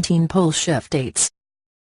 Pole shift dates.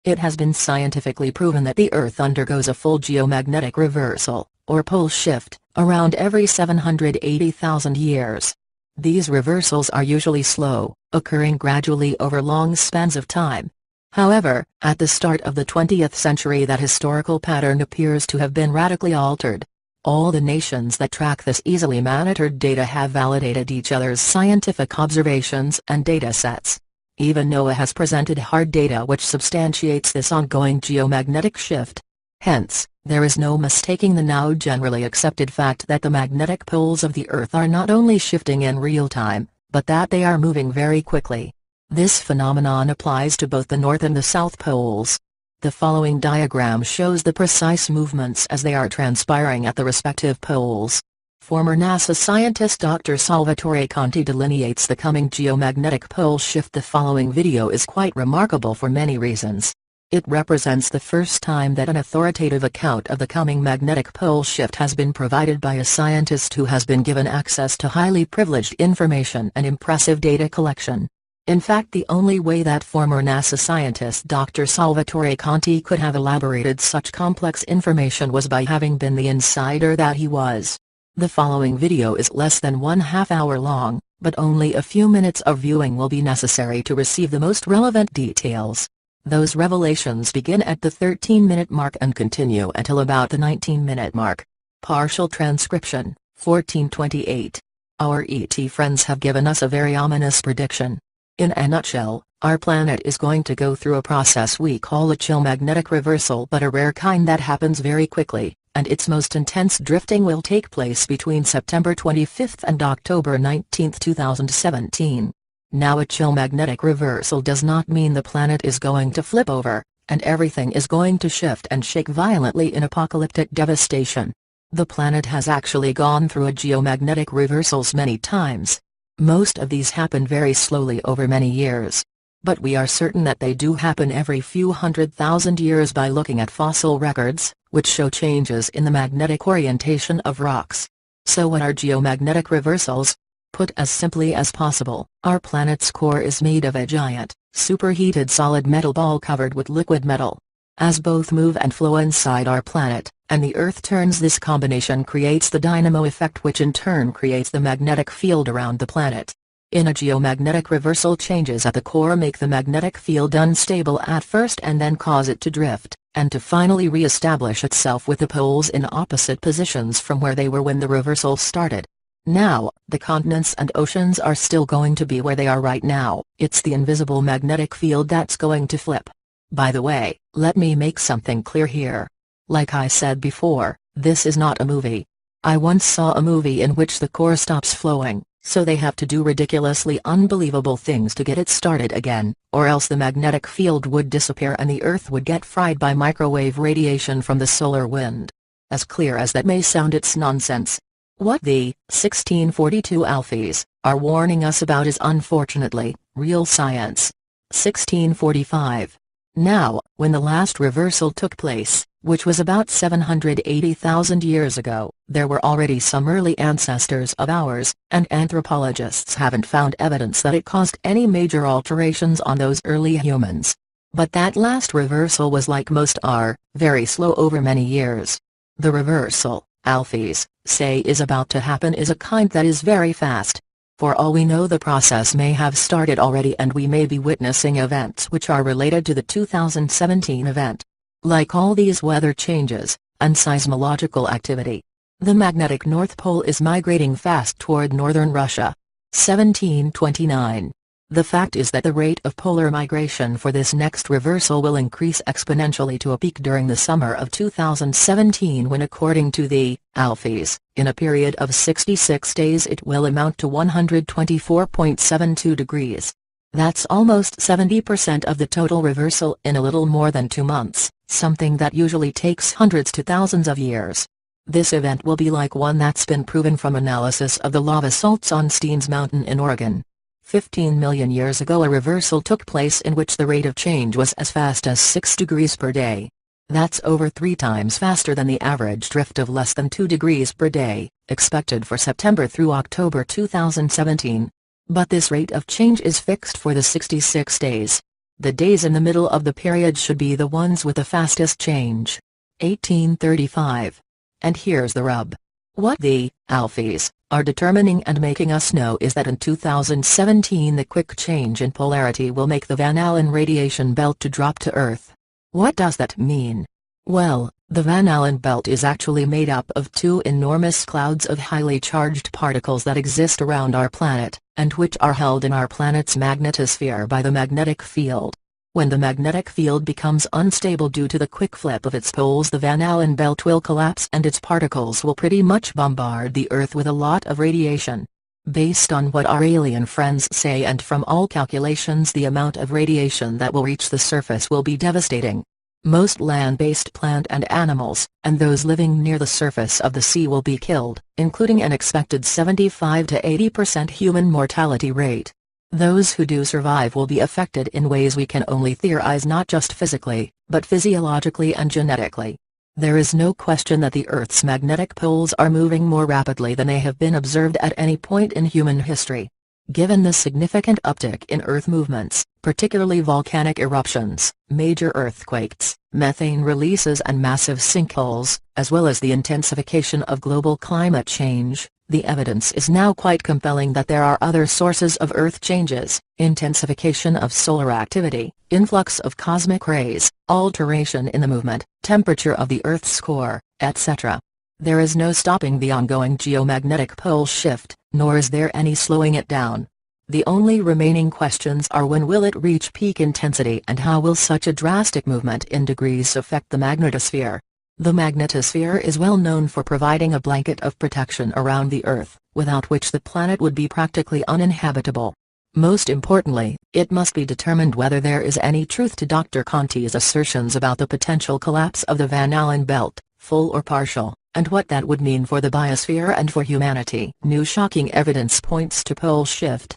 It has been scientifically proven that the Earth undergoes a full geomagnetic reversal, or pole shift, around every 780,000 years. These reversals are usually slow, occurring gradually over long spans of time. However, at the start of the 20th century that historical pattern appears to have been radically altered. All the nations that track this easily monitored data have validated each other's scientific observations and data sets. Even NOAA has presented hard data which substantiates this ongoing geomagnetic shift. Hence, there is no mistaking the now generally accepted fact that the magnetic poles of the Earth are not only shifting in real time, but that they are moving very quickly. This phenomenon applies to both the North and the South poles. The following diagram shows the precise movements as they are transpiring at the respective poles. Former NASA scientist Dr. Salvatore Conti delineates the coming geomagnetic pole shift. The following video is quite remarkable for many reasons. It represents the first time that an authoritative account of the coming magnetic pole shift has been provided by a scientist who has been given access to highly privileged information and impressive data collection. In fact, the only way that former NASA scientist Dr. Salvatore Conti could have elaborated such complex information was by having been the insider that he was. The following video is less than 1/2 hour long, but only a few minutes of viewing will be necessary to receive the most relevant details. Those revelations begin at the 13-minute mark and continue until about the 19-minute mark. Partial transcription, 1428. Our ET friends have given us a very ominous prediction. In a nutshell, our planet is going to go through a process we call a geomagnetic reversal, but a rare kind that happens very quickly, and its most intense drifting will take place between September 25 and October 19, 2017. Now, a geomagnetic reversal does not mean the planet is going to flip over, and everything is going to shift and shake violently in apocalyptic devastation. The planet has actually gone through a geomagnetic reversals many times. Most of these happen very slowly over many years. But we are certain that they do happen every few 100,000 years by looking at fossil records, which show changes in the magnetic orientation of rocks. So what are geomagnetic reversals? Put as simply as possible, our planet's core is made of a giant, superheated solid metal ball covered with liquid metal. As both move and flow inside our planet, and the Earth turns, this combination creates the dynamo effect, which in turn creates the magnetic field around the planet. In a geomagnetic reversal, changes at the core make the magnetic field unstable at first and then cause it to drift, and to finally re-establish itself with the poles in opposite positions from where they were when the reversal started. Now, the continents and oceans are still going to be where they are right now. It's the invisible magnetic field that's going to flip. By the way, let me make something clear here. Like I said before, this is not a movie. I once saw a movie in which the core stops flowing, so they have to do ridiculously unbelievable things to get it started again, or else the magnetic field would disappear and the Earth would get fried by microwave radiation from the solar wind. As clear as that may sound, it's nonsense. What the 1642 Alfies are warning us about is unfortunately real science. 1645. Now, when the last reversal took place, which was about 780,000 years ago, there were already some early ancestors of ours, and anthropologists haven't found evidence that it caused any major alterations on those early humans. But that last reversal was, like most are, very slow over many years. The reversal, Alfies say, is about to happen is a kind that is very fast. For all we know, the process may have started already and we may be witnessing events which are related to the 2017 event. Like all these weather changes, and seismological activity, the magnetic North Pole is migrating fast toward northern Russia. 1729. The fact is that the rate of polar migration for this next reversal will increase exponentially to a peak during the summer of 2017 when, according to the Alfies, in a period of 66 days it will amount to 124.72 degrees. That's almost 70% of the total reversal in a little more than 2 months, something that usually takes hundreds to thousands of years. This event will be like one that's been proven from analysis of the lava salts on Steens Mountain in Oregon. 15 million years ago a reversal took place in which the rate of change was as fast as 6 degrees per day. That's over 3 times faster than the average drift of less than 2 degrees per day, expected for September through October 2017. But this rate of change is fixed for the 66 days. The days in the middle of the period should be the ones with the fastest change. 1835. And here's the rub. What the Alphys are determining and making us know is that in 2017 the quick change in polarity will make the Van Allen radiation belt to drop to Earth. What does that mean? Well, the Van Allen belt is actually made up of two enormous clouds of highly charged particles that exist around our planet, and which are held in our planet's magnetosphere by the magnetic field. When the magnetic field becomes unstable due to the quick flip of its poles, the Van Allen belt will collapse and its particles will pretty much bombard the Earth with a lot of radiation. Based on what our alien friends say and from all calculations, the amount of radiation that will reach the surface will be devastating. Most land-based plant and animals, and those living near the surface of the sea will be killed, including an expected 75 to 80% human mortality rate. Those who do survive will be affected in ways we can only theorize, not just physically, but physiologically and genetically. There is no question that the Earth's magnetic poles are moving more rapidly than they have been observed at any point in human history. Given the significant uptick in Earth movements, particularly volcanic eruptions, major earthquakes, methane releases and massive sinkholes, as well as the intensification of global climate change, the evidence is now quite compelling that there are other sources of Earth changes: intensification of solar activity, influx of cosmic rays, alteration in the movement, temperature of the Earth's core, etc. There is no stopping the ongoing geomagnetic pole shift, nor is there any slowing it down. The only remaining questions are: when will it reach peak intensity, and how will such a drastic movement in degrees affect the magnetosphere? The magnetosphere is well known for providing a blanket of protection around the Earth, without which the planet would be practically uninhabitable. Most importantly, it must be determined whether there is any truth to Dr. Conti's assertions about the potential collapse of the Van Allen belt, full or partial, and what that would mean for the biosphere and for humanity. New shocking evidence points to pole shift.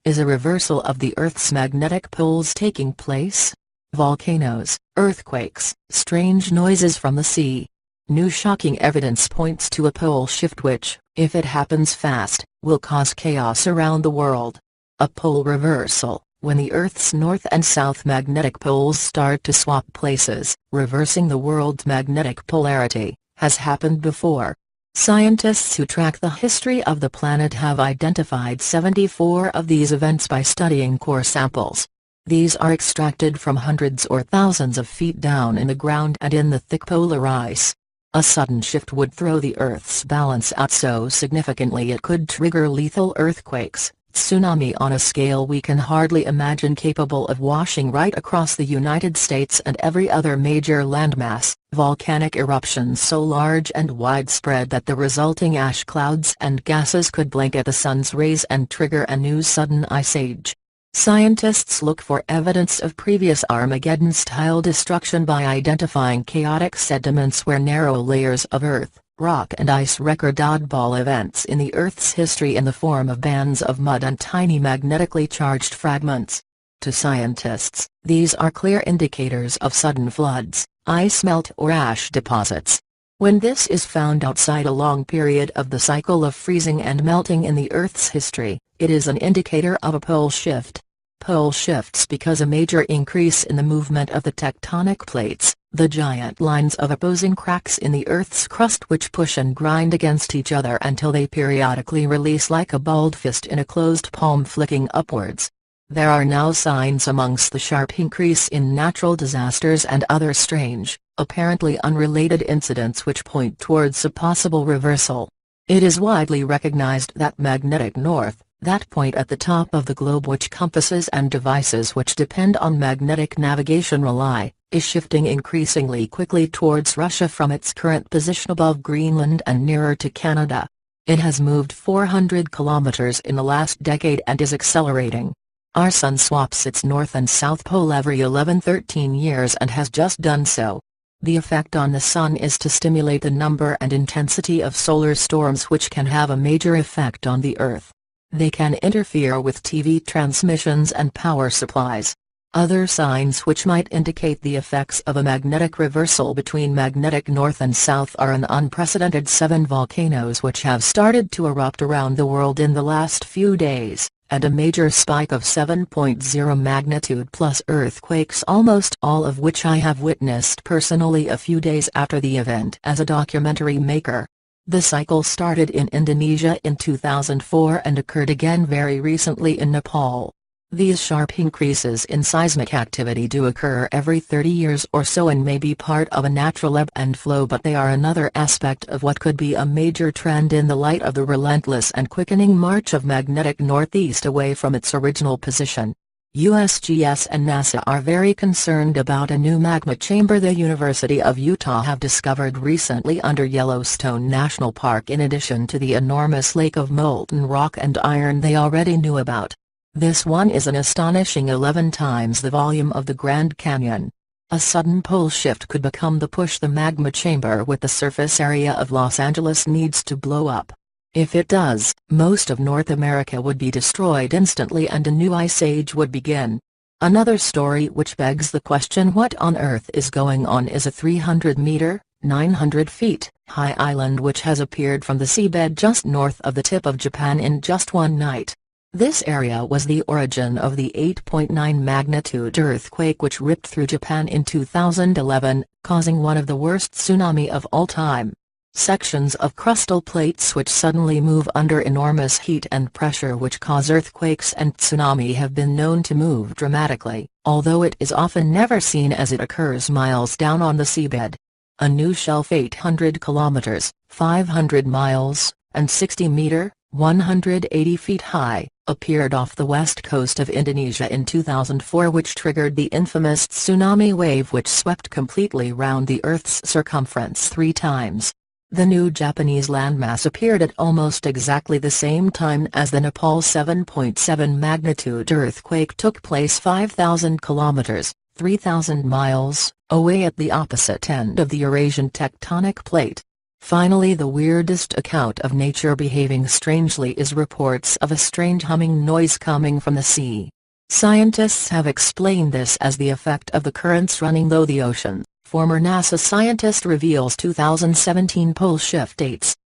Is a reversal of the Earth's magnetic poles taking place? Volcanoes, earthquakes, strange noises from the sea. New shocking evidence points to a pole shift which, if it happens fast, will cause chaos around the world. A pole reversal, when the Earth's north and south magnetic poles start to swap places, reversing the world's magnetic polarity, has happened before. Scientists who track the history of the planet have identified 74 of these events by studying core samples. These are extracted from hundreds or thousands of feet down in the ground and in the thick polar ice. A sudden shift would throw the Earth's balance out so significantly it could trigger lethal earthquakes, tsunami on a scale we can hardly imagine, capable of washing right across the United States and every other major landmass, volcanic eruptions so large and widespread that the resulting ash clouds and gases could blanket the sun's rays and trigger a new sudden ice age. Scientists look for evidence of previous Armageddon-style destruction by identifying chaotic sediments where narrow layers of earth, rock and ice record oddball events in the Earth's history in the form of bands of mud and tiny magnetically charged fragments. To scientists, these are clear indicators of sudden floods, ice melt or ash deposits. When this is found outside a long period of the cycle of freezing and melting in the Earth's history, it is an indicator of a pole shift. Pole shifts because a major increase in the movement of the tectonic plates, the giant lines of opposing cracks in the Earth's crust which push and grind against each other until they periodically release like a balled fist in a closed palm flicking upwards. There are now signs amongst the sharp increase in natural disasters and other strange, apparently unrelated incidents which point towards a possible reversal. It is widely recognized that magnetic north, that point at the top of the globe which compasses and devices which depend on magnetic navigation rely, is shifting increasingly quickly towards Russia from its current position above Greenland and nearer to Canada. It has moved 400 kilometers in the last decade and is accelerating. Our Sun swaps its north and south pole every 11-13 years and has just done so. The effect on the Sun is to stimulate the number and intensity of solar storms which can have a major effect on the Earth. They can interfere with TV transmissions and power supplies. Other signs which might indicate the effects of a magnetic reversal between magnetic north and south are an unprecedented 7 volcanoes which have started to erupt around the world in the last few days, and a major spike of 7.0 magnitude plus earthquakes, almost all of which I have witnessed personally a few days after the event as a documentary maker. The cycle started in Indonesia in 2004 and occurred again very recently in Nepal. These sharp increases in seismic activity do occur every 30 years or so and may be part of a natural ebb and flow, but they are another aspect of what could be a major trend in the light of the relentless and quickening march of magnetic northeast away from its original position. USGS and NASA are very concerned about a new magma chamber the University of Utah have discovered recently under Yellowstone National Park, in addition to the enormous lake of molten rock and iron they already knew about. This one is an astonishing 11 times the volume of the Grand Canyon. A sudden pole shift could become the push the magma chamber with the surface area of Los Angeles needs to blow up. If it does, most of North America would be destroyed instantly and a new ice age would begin. Another story which begs the question what on earth is going on is a 300-meter, 900 feet, high island which has appeared from the seabed just north of the tip of Japan in just one night. This area was the origin of the 8.9 magnitude earthquake which ripped through Japan in 2011, causing one of the worst tsunami of all time. Sections of crustal plates which suddenly move under enormous heat and pressure which cause earthquakes and tsunami have been known to move dramatically, although it is often never seen as it occurs miles down on the seabed. A new shelf 800 kilometers, 500 miles, and 60 meter, 180 feet high, appeared off the west coast of Indonesia in 2004 which triggered the infamous tsunami wave which swept completely round the Earth's circumference 3 times. The new Japanese landmass appeared at almost exactly the same time as the Nepal 7.7 magnitude earthquake took place 5,000 kilometers, 3,000 miles, away at the opposite end of the Eurasian tectonic plate. Finally, the weirdest account of nature behaving strangely is reports of a strange humming noise coming from the sea. Scientists have explained this as the effect of the currents running through the ocean. Former NASA scientist reveals 2017 pole shift dates.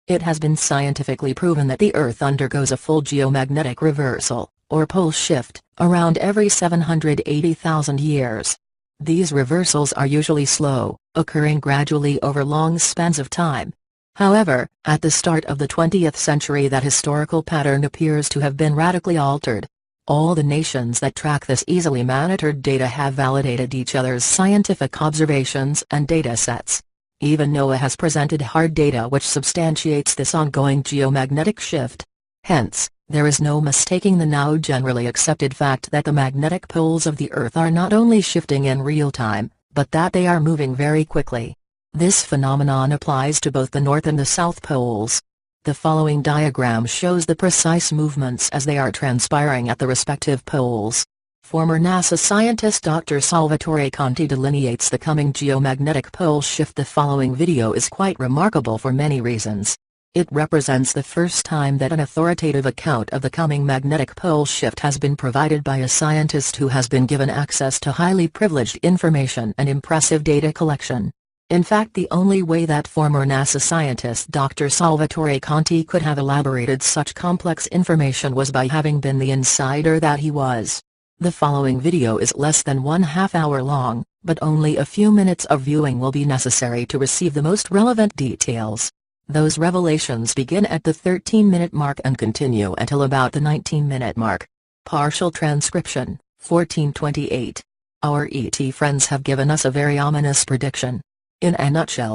It has been scientifically proven that the Earth undergoes a full geomagnetic reversal, or pole shift, around every 780,000 years. These reversals are usually slow, occurring gradually over long spans of time. However, at the start of the 20th century that historical pattern appears to have been radically altered. All the nations that track this easily monitored data have validated each other's scientific observations and data sets. Even NOAA has presented hard data which substantiates this ongoing geomagnetic shift. Hence, there is no mistaking the now generally accepted fact that the magnetic poles of the Earth are not only shifting in real time, but that they are moving very quickly. This phenomenon applies to both the North and the South poles. The following diagram shows the precise movements as they are transpiring at the respective poles. Former NASA scientist Dr. Salvatore Conti delineates the coming geomagnetic pole shift. The following video is quite remarkable for many reasons. It represents the first time that an authoritative account of the coming magnetic pole shift has been provided by a scientist who has been given access to highly privileged information and impressive data collection. In fact, the only way that former NASA scientist Dr. Salvatore Conti could have elaborated such complex information was by having been the insider that he was. The following video is less than 1/2 hour long, but only a few minutes of viewing will be necessary to receive the most relevant details. Those revelations begin at the 13-minute mark and continue until about the 19-minute mark. Partial transcription, 1428. Our ET friends have given us a very ominous prediction. In a nutshell,